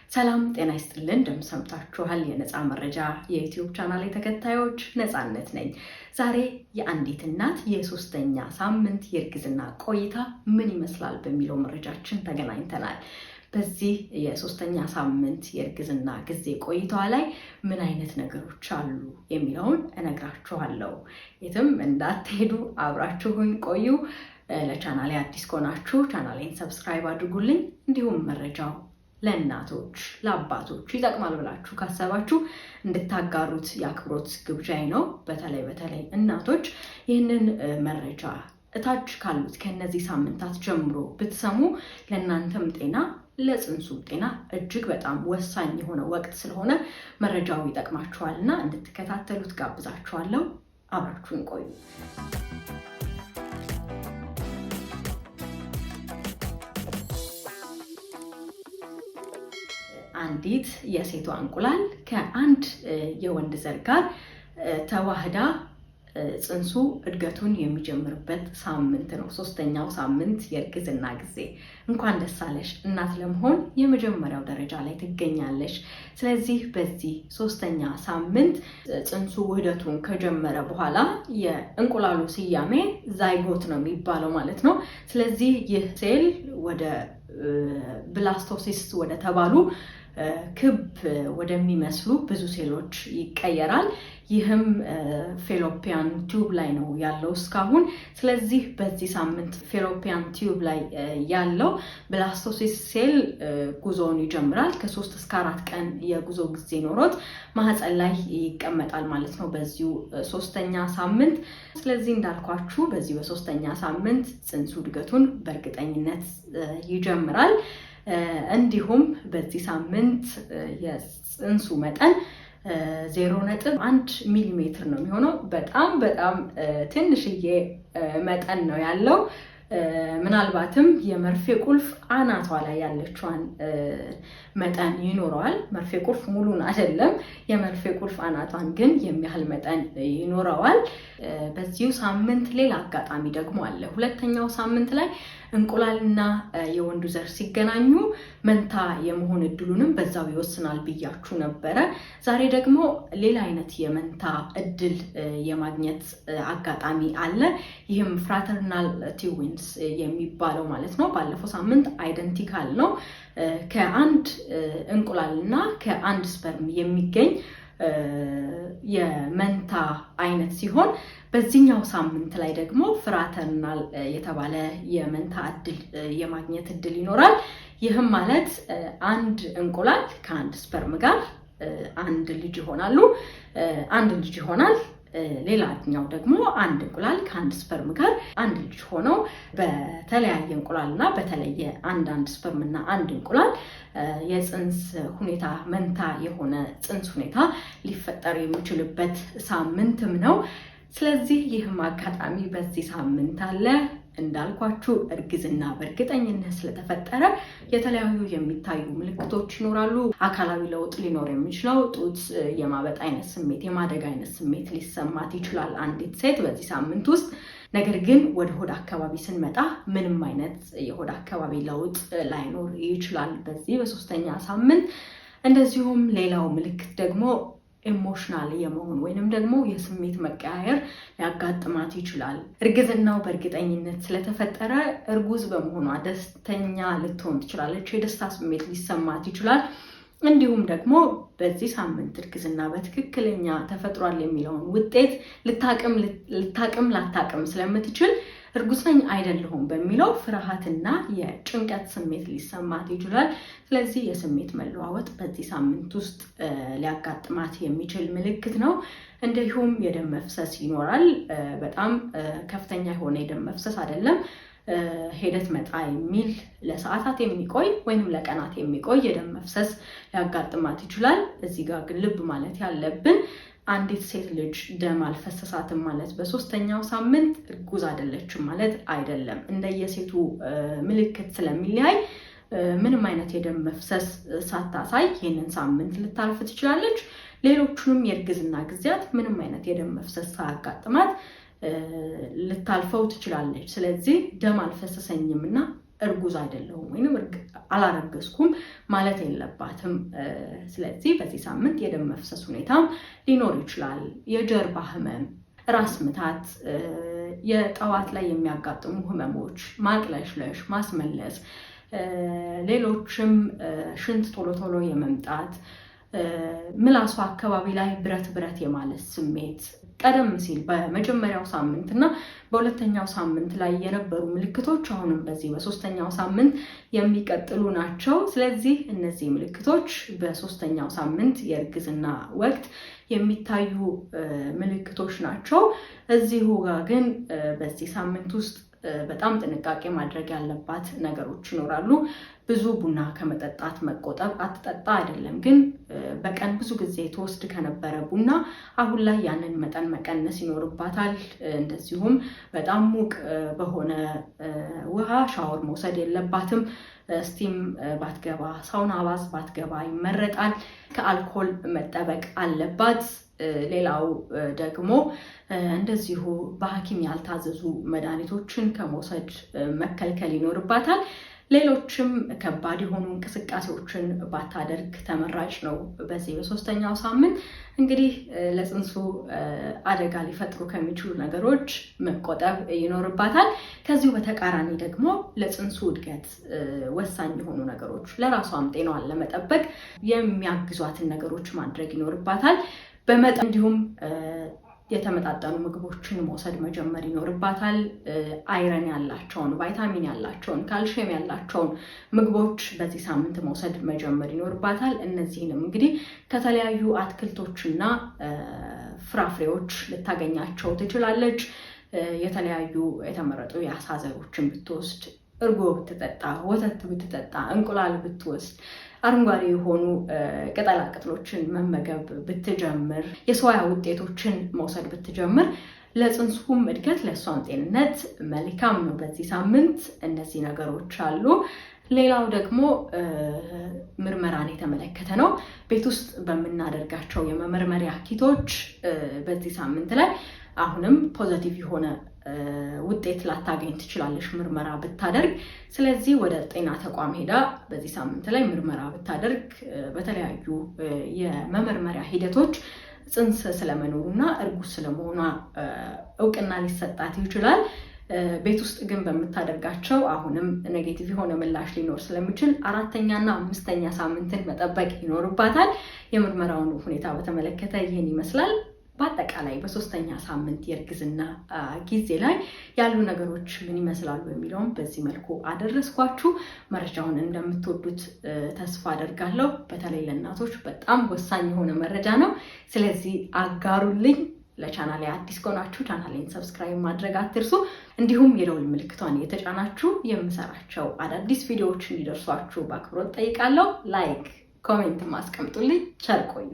ሰላም ጤና ይስጥልን እንደምሰምታችኋል የነፃ መረጃ የዩቲዩብ ቻናል ተከታዮች ነፃነት ነኝ። ዛሬ የአንዲት እናት የሶስተኛ ሳምንት የእርግዝና ቆይታ ምን ይመስላል በሚለው መረጃችን ተገናኝተናል። በዚህ የሶስተኛ ሳምንት የእርግዝና ጊዜ ቆይታዋ ላይ ምን አይነት ነገሮች አሉ የሚለውን እነግራችኋለሁ። የትም እንዳትሄዱ አብራችሁን ቆዩ። ለቻናሌ አዲስ ከሆናችሁ ቻናሌን ሰብስክራይብ አድርጉልኝ። እንዲሁም መረጃው ለእናቶች ለአባቶች ይጠቅማል ብላችሁ ካሰባችሁ እንድታጋሩት የአክብሮት ግብዣይ ነው። በተለይ እናቶች ይህንን መረጃ እታች ካሉት ከነዚህ ሳምንታት ጀምሮ ብትሰሙ ለእናንተም ጤና ለጽንሱ ጤና እጅግ በጣም ወሳኝ የሆነ ወቅት ስለሆነ መረጃው ይጠቅማችኋልና እንድትከታተሉት ጋብዛችኋለሁ። አብራችሁን ቆዩ። አንዲት የሴቷ እንቁላል ከአንድ የወንድ ዘር ጋር ተዋህዳ ጽንሱ እድገቱን የሚጀምርበት ሳምንት ነው። ሶስተኛው ሳምንት የእርግዝና ጊዜ። እንኳን ደስ አለሽ እናት ለመሆን የመጀመሪያው ደረጃ ላይ ትገኛለሽ። ስለዚህ በዚህ ሶስተኛ ሳምንት ጽንሱ ውህደቱን ከጀመረ በኋላ የእንቁላሉ ስያሜ ዛይጎት ነው የሚባለው ማለት ነው። ስለዚህ ይህ ሴል ወደ ብላስቶሲስ ወደ ተባሉ ክብ ወደሚመስሉ ብዙ ሴሎች ይቀየራል። ይህም ፌሎፒያን ቲዩብ ላይ ነው ያለው እስካሁን። ስለዚህ በዚህ ሳምንት ፌሎፒያን ቲዩብ ላይ ያለው ብላስቶሲስ ሴል ጉዞውን ይጀምራል። ከ3 እስከ 4 ቀን የጉዞ ጊዜ ኖሮት ማህፀን ላይ ይቀመጣል ማለት ነው በዚሁ ሶስተኛ ሳምንት። ስለዚህ እንዳልኳችሁ በዚህ በሶስተኛ ሳምንት ጽንሱ እድገቱን በእርግጠኝነት ይጀምራል። እንዲሁም በዚህ ሳምንት የጽንሱ መጠን 0.1 ሚሊሜትር ነው የሚሆነው። በጣም ትንሽዬ መጠን ነው ያለው። ምናልባትም የመርፌ ቁልፍ አናቷ ላይ ያለችዋን መጠን ይኖረዋል። መርፌ ቁልፍ ሙሉን አይደለም፣ የመርፌ ቁልፍ አናቷን ግን የሚያህል መጠን ይኖረዋል። በዚሁ ሳምንት ሌላ አጋጣሚ ደግሞ አለ። ሁለተኛው ሳምንት ላይ እንቁላልና የወንዱ ዘር ሲገናኙ መንታ የመሆን እድሉንም በዛው ይወስናል ብያችሁ ነበረ። ዛሬ ደግሞ ሌላ አይነት የመንታ እድል የማግኘት አጋጣሚ አለ። ይህም ፍራተርናል ትዊንስ የሚባለው ማለት ነው። ባለፈው ሳምንት አይደንቲካል ነው። ከአንድ እንቁላልና ከአንድ ስፐርም የሚገኝ የመንታ አይነት ሲሆን በዚህኛው ሳምንት ላይ ደግሞ ፍራተርናል የተባለ የመንታ እድል የማግኘት እድል ይኖራል። ይህም ማለት አንድ እንቁላል ከአንድ ስፐርም ጋር አንድ ልጅ ይሆናል። ሌላኛው ደግሞ አንድ እንቁላል ከአንድ ስፐርም ጋር አንድ ልጅ ሆነው በተለያየ እንቁላልና በተለየ አንድ ስፐርምና አንድ እንቁላል የጽንስ ሁኔታ መንታ የሆነ ጽንስ ሁኔታ ሊፈጠር የሚችልበት ሳምንትም ነው። ስለዚህ ይህም አጋጣሚ በዚህ ሳምንት አለ። እንዳልኳችሁ እርግዝና በእርግጠኝነት ስለተፈጠረ የተለያዩ የሚታዩ ምልክቶች ይኖራሉ። አካላዊ ለውጥ ሊኖር የሚችለው ጡት የማበጥ አይነት ስሜት፣ የማደግ አይነት ስሜት ሊሰማት ይችላል አንዲት ሴት በዚህ ሳምንት ውስጥ። ነገር ግን ወደ ሆድ አካባቢ ስንመጣ ምንም አይነት የሆድ አካባቢ ለውጥ ላይኖር ይችላል በዚህ በሶስተኛ ሳምንት። እንደዚሁም ሌላው ምልክት ደግሞ ኢሞሽናል የመሆን ወይንም ደግሞ የስሜት መቀያየር ሊያጋጥማት ይችላል። እርግዝናው በእርግጠኝነት ስለተፈጠረ እርጉዝ በመሆኗ ደስተኛ ልትሆን ትችላለች። የደስታ ስሜት ሊሰማት ይችላል። እንዲሁም ደግሞ በዚህ ሳምንት እርግዝና በትክክለኛ ተፈጥሯል የሚለውን ውጤት ላታቅም ስለምትችል እርጉዝ ነኝ አይደለሁም በሚለው ፍርሃትና የጭንቀት ስሜት ሊሰማት ይችላል። ስለዚህ የስሜት መለዋወጥ በዚህ ሳምንት ውስጥ ሊያጋጥማት የሚችል ምልክት ነው። እንዲሁም የደም መፍሰስ ይኖራል። በጣም ከፍተኛ የሆነ የደም መፍሰስ አይደለም፣ ሄደት መጣ የሚል ለሰዓታት የሚቆይ ወይንም ለቀናት የሚቆይ የደም መፍሰስ ሊያጋጥማት ይችላል። እዚህ ጋር ግን ልብ ማለት ያለብን አንዲት ሴት ልጅ ደም አልፈሰሳትም ማለት በሶስተኛው ሳምንት እርጉዝ አይደለችም ማለት አይደለም። እንደየሴቱ ምልክት ስለሚለያይ ምንም አይነት የደም መፍሰስ ሳታሳይ ይህንን ሳምንት ልታልፍ ትችላለች። ሌሎቹንም የእርግዝና ጊዜያት ምንም አይነት የደም መፍሰስ ሳያጋጥማት ልታልፈው ትችላለች። ስለዚህ ደም አልፈሰሰኝም እና እርጉዝ አይደለሁም ወይንም አላረገዝኩም ማለት የለባትም። ስለዚህ በዚህ ሳምንት የደም መፍሰስ ሁኔታ ሊኖር ይችላል። የጀርባ ህመም፣ ራስ ምታት፣ የጠዋት ላይ የሚያጋጥሙ ህመሞች፣ ማቅለሽለሽ፣ ማስመለስ፣ ሌሎችም ሽንት ቶሎ ቶሎ የመምጣት፣ ምላሷ አካባቢ ላይ ብረት ብረት የማለት ስሜት ቀደም ሲል በመጀመሪያው ሳምንት እና በሁለተኛው ሳምንት ላይ የነበሩ ምልክቶች አሁንም በዚህ በሶስተኛው ሳምንት የሚቀጥሉ ናቸው። ስለዚህ እነዚህ ምልክቶች በሶስተኛው ሳምንት የእርግዝና ወቅት የሚታዩ ምልክቶች ናቸው። እዚሁ ጋር ግን በዚህ ሳምንት ውስጥ በጣም ጥንቃቄ ማድረግ ያለባት ነገሮች ይኖራሉ። ብዙ ቡና ከመጠጣት መቆጠብ፣ አትጠጣ አይደለም ግን በቀን ብዙ ጊዜ ትወስድ ከነበረ ቡና አሁን ላይ ያንን መጠን መቀነስ ይኖርባታል። እንደዚሁም በጣም ሙቅ በሆነ ውሃ ሻወር መውሰድ የለባትም። ስቲም ባትገባ፣ ሳውና ባዝ ባትገባ ይመረጣል። ከአልኮል መጠበቅ አለባት። ሌላው ደግሞ እንደዚሁ በሐኪም ያልታዘዙ መድኃኒቶችን ከመውሰድ መከልከል ይኖርባታል። ሌሎችም ከባድ የሆኑ እንቅስቃሴዎችን ባታደርግ ተመራጭ ነው። በዚህ በሶስተኛው ሳምንት እንግዲህ ለጽንሱ አደጋ ሊፈጥሩ ከሚችሉ ነገሮች መቆጠብ ይኖርባታል። ከዚሁ በተቃራኒ ደግሞ ለጽንሱ እድገት ወሳኝ የሆኑ ነገሮች፣ ለራሷም ጤናዋን ለመጠበቅ የሚያግዟትን ነገሮች ማድረግ ይኖርባታል። በመጠን እንዲሁም የተመጣጠኑ ምግቦችን መውሰድ መጀመር ይኖርባታል። አይረን ያላቸውን፣ ቫይታሚን ያላቸውን፣ ካልሽየም ያላቸውን ምግቦች በዚህ ሳምንት መውሰድ መጀመር ይኖርባታል። እነዚህንም እንግዲህ ከተለያዩ አትክልቶችና ፍራፍሬዎች ልታገኛቸው ትችላለች። የተለያዩ የተመረጡ የአሳ ዘሮችን ብትወስድ፣ እርጎ ብትጠጣ፣ ወተት ብትጠጣ፣ እንቁላል ብትወስድ፣ አረንጓዴ የሆኑ ቅጠላ ቅጠሎችን መመገብ ብትጀምር፣ የሶያ ውጤቶችን መውሰድ ብትጀምር ለጽንሱም እድገት ለእሷም ጤንነት መልካም ነው። በዚህ ሳምንት እነዚህ ነገሮች አሉ። ሌላው ደግሞ ምርመራን የተመለከተ ነው። ቤት ውስጥ በምናደርጋቸው የመመርመሪያ ኪቶች በዚህ ሳምንት ላይ አሁንም ፖዘቲቭ የሆነ ውጤት ላታገኝ ትችላለች ምርመራ ብታደርግ። ስለዚህ ወደ ጤና ተቋም ሄዳ በዚህ ሳምንት ላይ ምርመራ ብታደርግ በተለያዩ የመመርመሪያ ሂደቶች ጽንስ ስለመኖሩና እርጉዝ ስለመሆኗ እውቅና ሊሰጣት ይችላል። ቤት ውስጥ ግን በምታደርጋቸው አሁንም ኔጌቲቭ የሆነ ምላሽ ሊኖር ስለሚችል 4ኛና 5ኛ ሳምንትን መጠበቅ ይኖርባታል። የምርመራውን ሁኔታ በተመለከተ ይህን ይመስላል። በአጠቃላይ በሶስተኛ ሳምንት የእርግዝና ጊዜ ላይ ያሉ ነገሮች ምን ይመስላሉ የሚለውን በዚህ መልኩ አደረስኳችሁ። መረጃውን እንደምትወዱት ተስፋ አደርጋለሁ። በተለይ ለእናቶች በጣም ወሳኝ የሆነ መረጃ ነው። ስለዚህ አጋሩልኝ። ለቻናሌ አዲስ ከሆናችሁ ቻናሌን ሰብስክራይብ ማድረግ አትርሱ። እንዲሁም የደውል ምልክቷን የተጫናችሁ የምሰራቸው አዳዲስ ቪዲዮዎች እንዲደርሷችሁ በአክብሮት ጠይቃለሁ። ላይክ፣ ኮሜንት ማስቀምጡልኝ። ቸር ቆዩ።